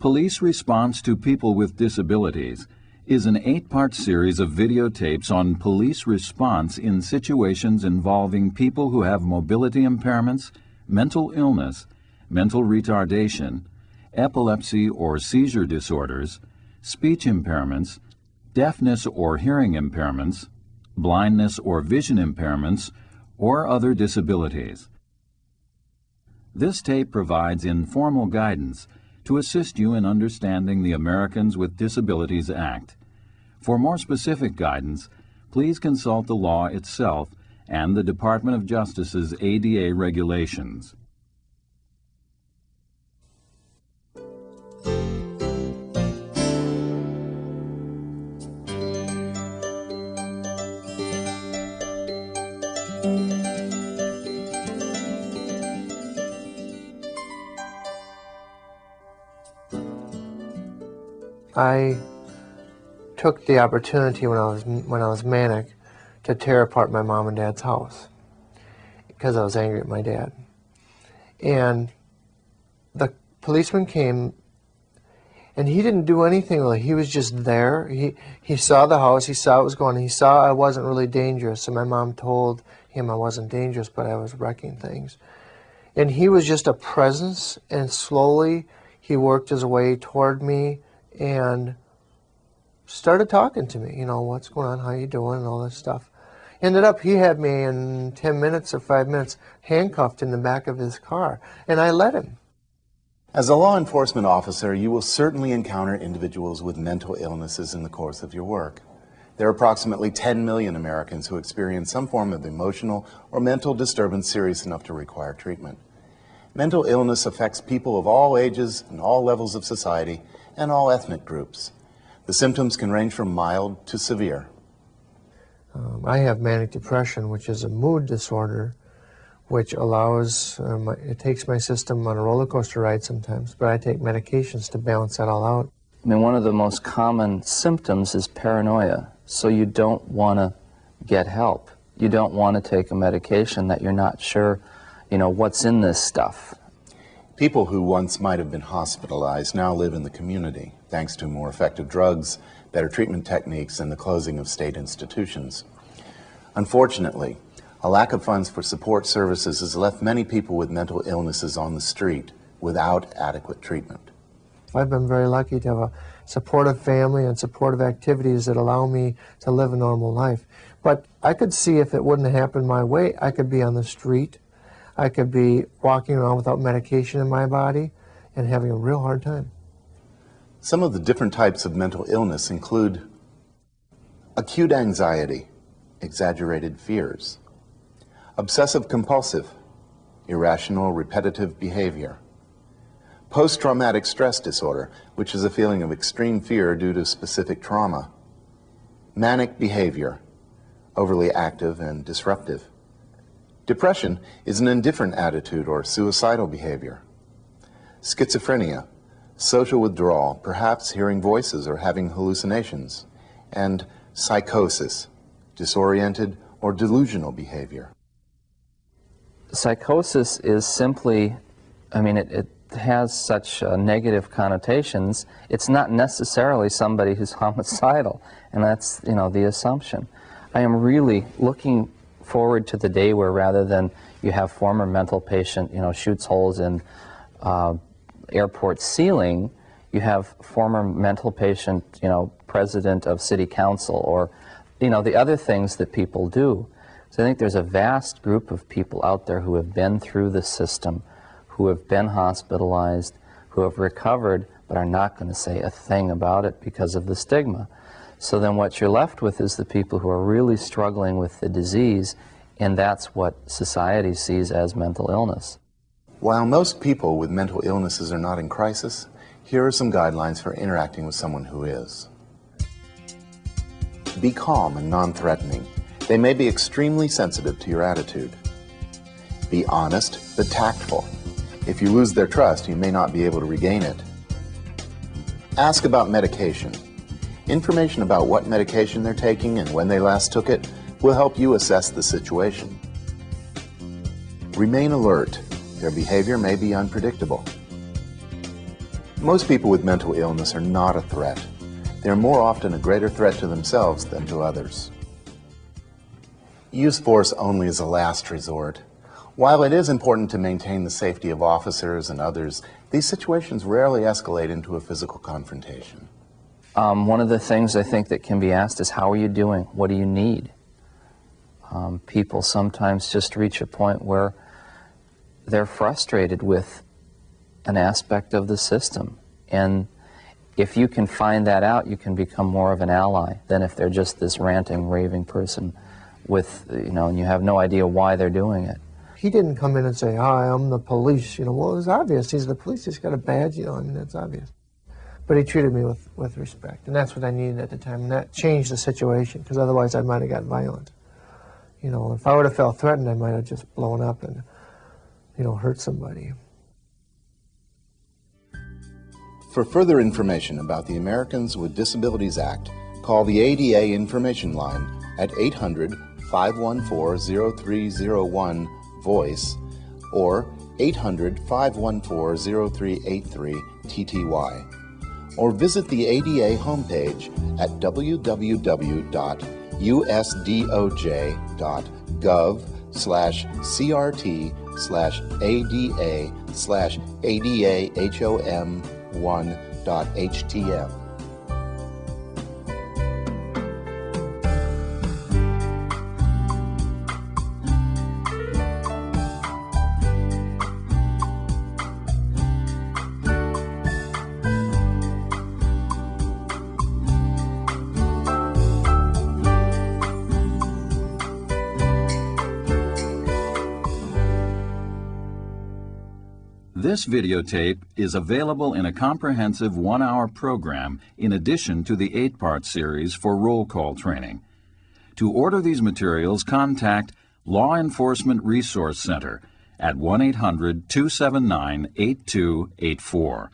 Police Response to People with Disabilities is an 8-part series of videotapes on police response in situations involving people who have mobility impairments, mental illness, mental retardation, epilepsy or seizure disorders, speech impairments, deafness or hearing impairments, blindness or vision impairments, or other disabilities. This tape provides informal guidance to assist you in understanding the Americans with Disabilities Act. For more specific guidance, please consult the law itself and the Department of Justice's ADA regulations. I took the opportunity when I was manic to tear apart my mom and dad's house because I was angry at my dad. And the policeman came, and he didn't do anything really. He was just there. He saw the house, he saw what was going on, he saw I wasn't really dangerous, so my mom told him I wasn't dangerous, but I was wrecking things. And he was just a presence, and slowly he worked his way toward me and started talking to me, you know, what's going on, how you doing, and all this stuff. Ended up, he had me in 10 minutes or 5 minutes handcuffed in the back of his car, and I let him. As a law enforcement officer, you will certainly encounter individuals with mental illnesses in the course of your work. There are approximately 10 million Americans who experience some form of emotional or mental disturbance serious enough to require treatment. Mental illness affects people of all ages and all levels of society and all ethnic groups. The symptoms can range from mild to severe. I have manic depression, which is a mood disorder, which allows, it takes my system on a roller coaster ride sometimes, but I take medications to balance that all out. I mean, one of the most common symptoms is paranoia, so you don't want to get help. You don't want to take a medication that you're not sure, you know, what's in this stuff. People who once might have been hospitalized now live in the community, thanks to more effective drugs, better treatment techniques, and the closing of state institutions. Unfortunately, a lack of funds for support services has left many people with mental illnesses on the street without adequate treatment. I've been very lucky to have a supportive family and supportive activities that allow me to live a normal life. But I could see if it wouldn't have happened my way, I could be on the street. I could be walking around without medication in my body and having a real hard time. Some of the different types of mental illness include acute anxiety, exaggerated fears, obsessive-compulsive, irrational repetitive behavior, post-traumatic stress disorder, which is a feeling of extreme fear due to specific trauma, manic behavior, overly active and disruptive. Depression is an indifferent attitude or suicidal behavior. Schizophrenia, social withdrawal, perhaps hearing voices or having hallucinations. And psychosis, disoriented or delusional behavior. Psychosis is simply, I mean, it has such negative connotations. It's not necessarily somebody who's homicidal, and that's, you know, the assumption. I am really looking forward to the day where, rather than you have former mental patient, you know, shoots holes in airport ceiling, you have former mental patient, you know, president of city council, or, you know, the other things that people do. So I think there's a vast group of people out there who have been through the system, who have been hospitalized, who have recovered, but are not going to say a thing about it because of the stigma. So then what you're left with is the people who are really struggling with the disease, and that's what society sees as mental illness. While most people with mental illnesses are not in crisis, here are some guidelines for interacting with someone who is. Be calm and non-threatening. They may be extremely sensitive to your attitude. Be honest, but tactful. If you lose their trust, you may not be able to regain it. Ask about medication. Information about what medication they're taking and when they last took it will help you assess the situation. Remain alert. Their behavior may be unpredictable. Most people with mental illness are not a threat. They are more often a greater threat to themselves than to others. Use force only as a last resort. While it is important to maintain the safety of officers and others, these situations rarely escalate into a physical confrontation. One of the things I think that can be asked is, how are you doing? What do you need? People sometimes just reach a point where they're frustrated with an aspect of the system. And if you can find that out, you can become more of an ally than if they're just this ranting, raving person with, and you have no idea why they're doing it. He didn't come in and say, "Hi, I'm the police." Well, it was obvious. He's the police. He's got a badge, that's obvious. But he treated me with respect, and that's what I needed at the time, and that changed the situation, because otherwise I might have got violent. If I would have felt threatened, I might have just blown up and, hurt somebody. For further information about the Americans with Disabilities Act, call the ADA Information Line at 800-514-0301 VOICE or 800-514-0383 TTY, or visit the ADA homepage at www.usdoj.gov/CRT/ADA/ADAHOM1.htm. This videotape is available in a comprehensive 1-hour program in addition to the 8-part series for roll call training. To order these materials, contact Law Enforcement Resource Center at 1-800-279-8284.